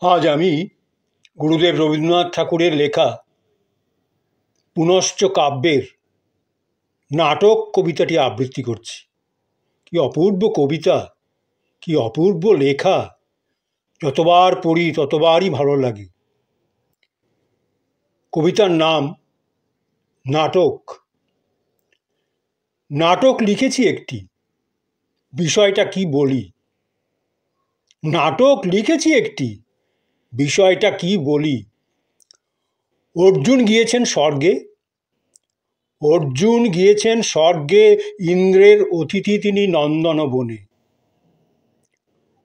আজ আমি গুরুদেব রবীন্দ্রনাথ ঠাকুরের লেখা পুনশ্চ কাব্যের নাটক কবিতাটি আবৃত্তি করছি। কি অপূর্ব কবিতা, কি অপূর্ব লেখা! যতবার পড়ি ততবারই ভালো লাগে। কবিতার নাম নাটক। নাটক লিখেছি একটি, বিষয়টা কি বলি। নাটক লিখেছি একটি, বিষয়টা কি বলি। অর্জুন গিয়েছেন স্বর্গে, অর্জুন গিয়েছেন স্বর্গে, ইন্দ্রের অতিথি তিনি নন্দন বনে।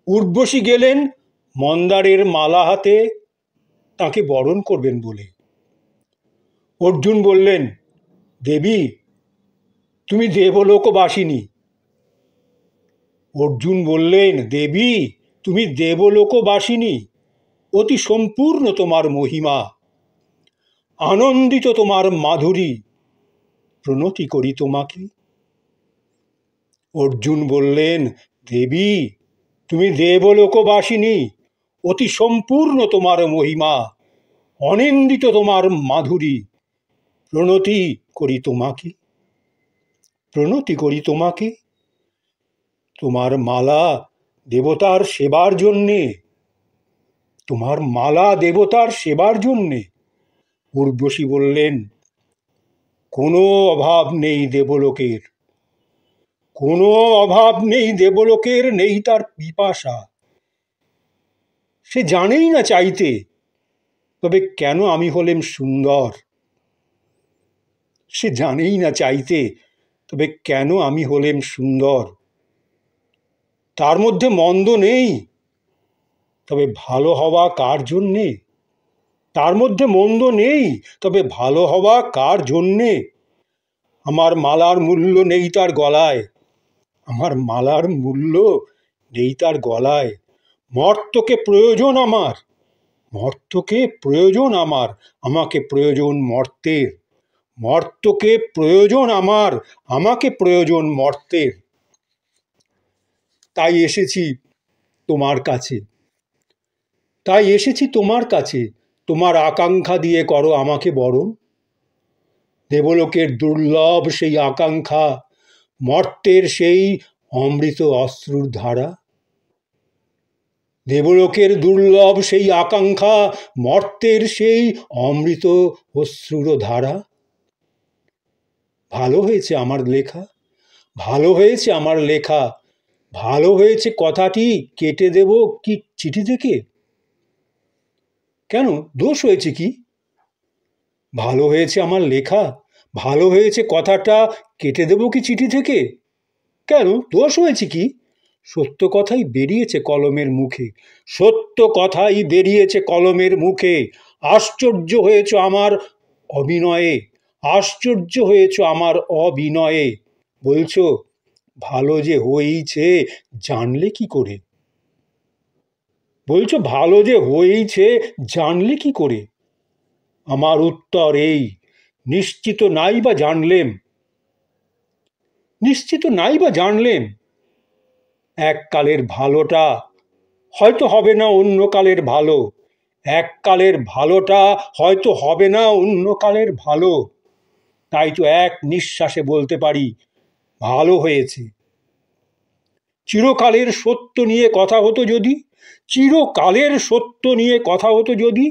উর্বশী গেলেন মন্দারের মালা হাতে তাকে বরণ করবেন বলে। অর্জুন বললেন, দেবী তুমি দেবলোকবাসিনী। অর্জুন বললেন, দেবী তুমি দেবলোকবাসিনী, অতি সম্পূর্ণ তোমার মহিমা, আনন্দিত তোমার মাধুরী, প্রণতি করি তোমাকে। অর্জুন বললেন, দেবী তুমি দেবলোকবাসিনী, অতি সম্পূর্ণ তোমার মহিমা, অনিন্দিত তোমার মাধুরী, প্রণতি করি তোমাকে। প্রণতি করি তোমাকে। তোমার মালা দেবতার সেবার জন্যে, তোমার মালা দেবতার সেবার জন্যে। উর্বশী বললেন, কোনো অভাব নেই দেবলোকের, কোনো অভাব নেই দেবলোকের, নেই তার পিপাসা। সে জানেই না চাইতে, তবে কেন আমি হলেম সুন্দর। সে জানেই না চাইতে, তবে কেন আমি হলেম সুন্দর। তার মধ্যে মন্দ নেই, তবে ভালো হওয়া কার জন্যে। তার মধ্যে মন্দ নেই, তবে ভালো হওয়া কার জন্যে। আমার মালার মূল্য নেই তার গলায়, আমার মালার মূল্য নেই তার গলায়। মর্তকে প্রয়োজন আমার, মর্তকে প্রয়োজন আমার, আমাকে প্রয়োজন মর্তের। মর্তকে প্রয়োজন আমার, আমাকে প্রয়োজন মর্তের। তাই এসেছি তোমার কাছে, তাই এসেছি তোমার কাছে, তোমার আকাঙ্ক্ষা দিয়ে করো আমাকে বরণ। দেবলোকের দুর্লভ সেই আকাঙ্ক্ষা, মর্তের সেই অমৃত অশ্রুর ধারা। দেবলোকের দুর্লভ সেই আকাঙ্ক্ষা, মর্তের সেই অমৃত অশ্রুর ধারা। ভালো হয়েছে আমার লেখা, ভালো হয়েছে আমার লেখা, ভালো হয়েছে কথাটি কেটে দেব কি চিঠি থেকে? কেন, দোষ হয়েছে কি? ভালো হয়েছে আমার লেখা, ভালো হয়েছে কথাটা কেটে দেব কি চিঠি থেকে? কেন, দোষ হয়েছে কি? সত্য কথাই বেরিয়েছে কলমের মুখে, সত্য কথাই বেরিয়েছে কলমের মুখে। আশ্চর্য হয়েছ আমার অভিনয়ে, আশ্চর্য হয়েছ আমার অভিনয়ে। বলছো ভালো যে হয়েছে জানলে কি করে? বলছো ভালো যে হয়েছে জানলে কি করে? আমার উত্তর এই, নিশ্চিত নাই বা জানলেম, নিশ্চিত নাই বা জানলেম। এককালের ভালোটা হয়তো হবে না অন্য কালের ভালো, এককালের ভালোটা হয়তো হবে না অন্য কালের ভালো। তাই তো এক নিঃশ্বাসে বলতে পারি ভালো হয়েছে। চিরকালের সত্য নিয়ে কথা হতো যদি, চিরকালের সত্য নিয়ে কথা হতো যদি,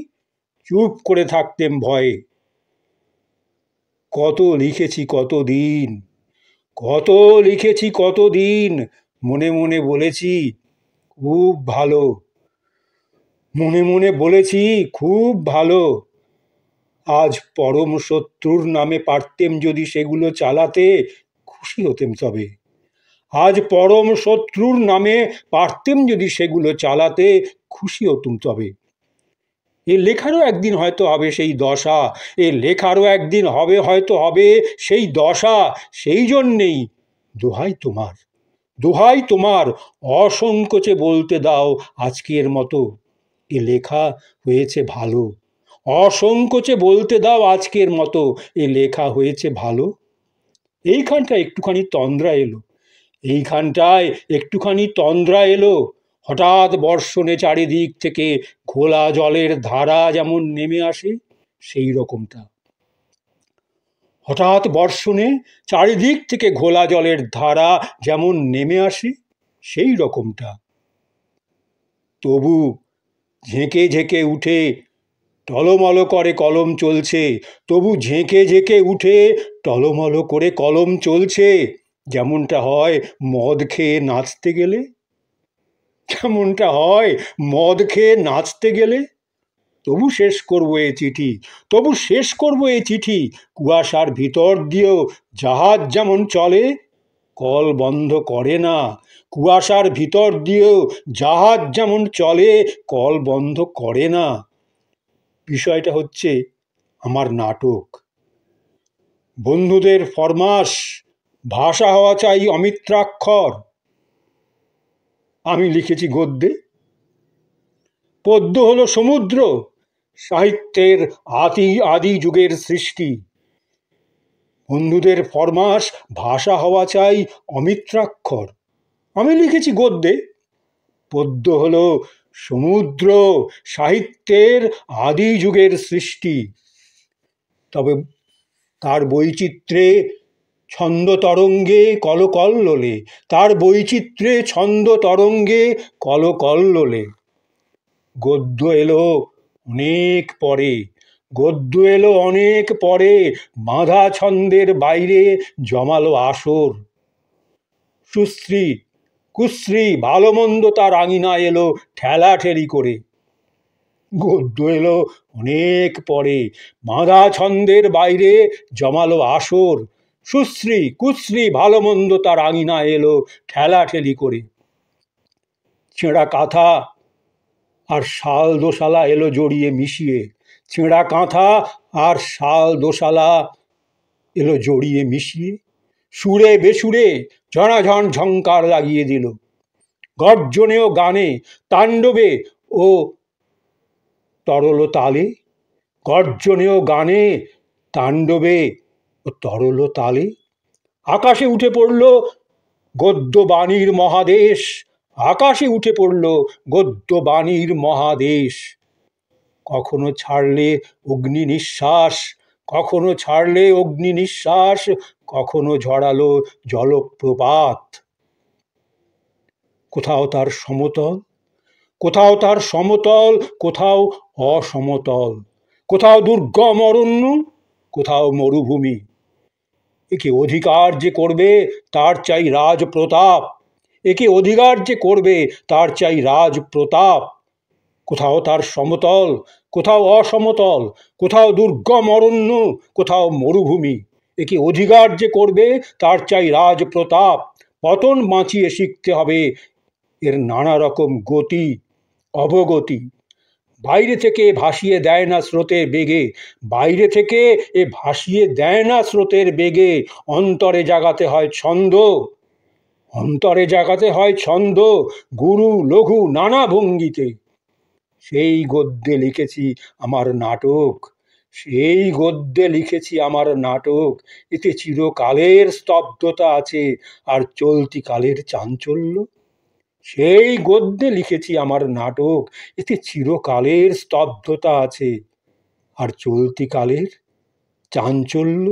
চুপ করে থাকতেম ভয়ে। কত লিখেছি কতদিন, কত লিখেছি কতদিন, মনে মনে বলেছি খুব ভালো, মনে মনে বলেছি খুব ভালো। আজ পরম শত্রুর নামে পারতেম যদি সেগুলো চালাতে, খুশি হতেম তবে। আজ পরম শত্রুর নামে পারতেম যদি সেগুলো চালাতে, খুশি হতুম তবে। এ লেখারও একদিন হয়তো হবে সেই দশা, এ লেখারও একদিন হবে হয়তো হবে সেই দশা। সেই জন্যেই দোহাই তোমার, দোহাই তোমার, অসংকোচে বলতে দাও আজকের মতো এ লেখা হয়েছে ভালো। অসংকোচে বলতে দাও আজকের মতো এ লেখা হয়েছে ভালো। এইখানটায় একটুখানি তন্দ্রা এলো, এইখানটায় একটুখানি তন্দ্রা এলো। হঠাৎ বর্ষণে চারিদিক থেকে ঘোলা জলের ধারা যেমন নেমে আসে সেই রকমটা। হঠাৎ বর্ষণে চারিদিক থেকে ঘোলা জলের ধারা যেমন নেমে আসে সেই রকমটা। তবু ঝেঁকে ঝেঁকে উঠে টলমল করে কলম চলছে, তবু ঝেঁকে ঝেঁকে উঠে টলমল করে কলম চলছে, যেমনটা হয় মদ খেয়ে নাচতে গেলে, যেমনটা হয় মদ খেয়ে নাচতে গেলে। তবু শেষ করবো এ চিঠি, তবু শেষ করবো এ চিঠি, কুয়াশার ভিতর দিয়েও জাহাজ যেমন চলে কল বন্ধ করে না, কুয়াশার ভিতর দিয়েও জাহাজ যেমন চলে কল বন্ধ করে না। বিষয়টা হচ্ছে আমার নাটক। বন্ধুদের ফরমাস, ভাষা হওয়া চাই অমিত্রাক্ষর। আমি লিখেছি গদ্যে। পদ্য হলো সমুদ্র, সাহিত্যের আদি যুগের সৃষ্টি। বন্ধুদের ফরমাস, ভাষা হওয়া চাই অমিত্রাক্ষর। আমি লিখেছি গদ্যে। পদ্য হলো সমুদ্র, সাহিত্যের আদি যুগের সৃষ্টি। তবে তার বৈচিত্র্যে ছন্দ তরঙ্গে কলকল্লোলে, তার বৈচিত্র্যে ছন্দ তরঙ্গে কলকল্লোলে। গদ্য এলো অনেক পরে, গদ্য এলো অনেক পরে, বাঁধা ছন্দের বাইরে জমালো আসর। সুশ্রী কুশ্রী ভালো মন্দ তার আঙিনা এলো ঠেলাঠেলি করে। গদ্য এলো অনেক পরে, বাঁধা ছন্দের বাইরে জমালো আসর। সুশ্রী কুশ্রী ভালো মন্দ তার আঙিনা এলো ঠেলাঠেলি করে। ছেঁড়া কাঁথা আর শাল দোশালা এলো জড়িয়ে মিশিয়ে, ছেঁড়া কাঁথা আর শাল দোশালা এলো জড়িয়ে মিশিয়ে। সুরে বেসুরে ঝনাঝন ঝংকার লাগিয়ে দিল। গর্জনে ও গানে, তাণ্ডবে ও তরল তালে, গর্জনে ও গানে, তাণ্ডবে ও তরল তালে। আকাশে উঠে পড়ল গদ্যবাণীর মহাদেশ, আকাশে উঠে পড়ল গদ্যবাণীর মহাদেশ। কখনো ছাড়লে অগ্নি নিঃশ্বাস, কখনো ছাড়লে অগ্নি নিঃশ্বাস, কখনো ঝরালো জলপ্রপাত। কোথাও তার সমতল, কোথাও তার সমতল, কোথাও অসমতল, কোথাও দুর্গম অরণ্য, কোথাও মরুভূমি। একে অধিকার যে করবে তার চাই রাজপ্রতাপ, একে অধিকার যে করবে তার চাই রাজপ্রতাপ। কোথাও তার সমতল, কোথাও অসমতল, কোথাও দুর্গম অরণ্য, কোথাও মরুভূমি। একে অধিকার যে করবে তার চাই রাজপ্রতাপ। পতন বাঁচিয়ে শিখতে হবে এর নানা রকম গতি অবগতি। বাইরে থেকে ভাসিয়ে দেয় না স্রোতের বেগে, বাইরে থেকে এ ভাসিয়ে দেয় না স্রোতের বেগে। অন্তরে জাগাতে হয় ছন্দ, অন্তরে জাগাতে হয় ছন্দ, গুরু লঘু নানা ভঙ্গিতে। সেই গদ্যে লিখেছি আমার নাটক, সেই গদ্যে লিখেছি আমার নাটক। এতে চিরকালের স্তব্ধতা আছে আর চলতি কালের চাঞ্চল্য। সেই গদ্যে লিখেছি আমার নাটক, এতে চিরকালের স্তব্ধতা আছে আর চলতি কালের চাঞ্চল্য।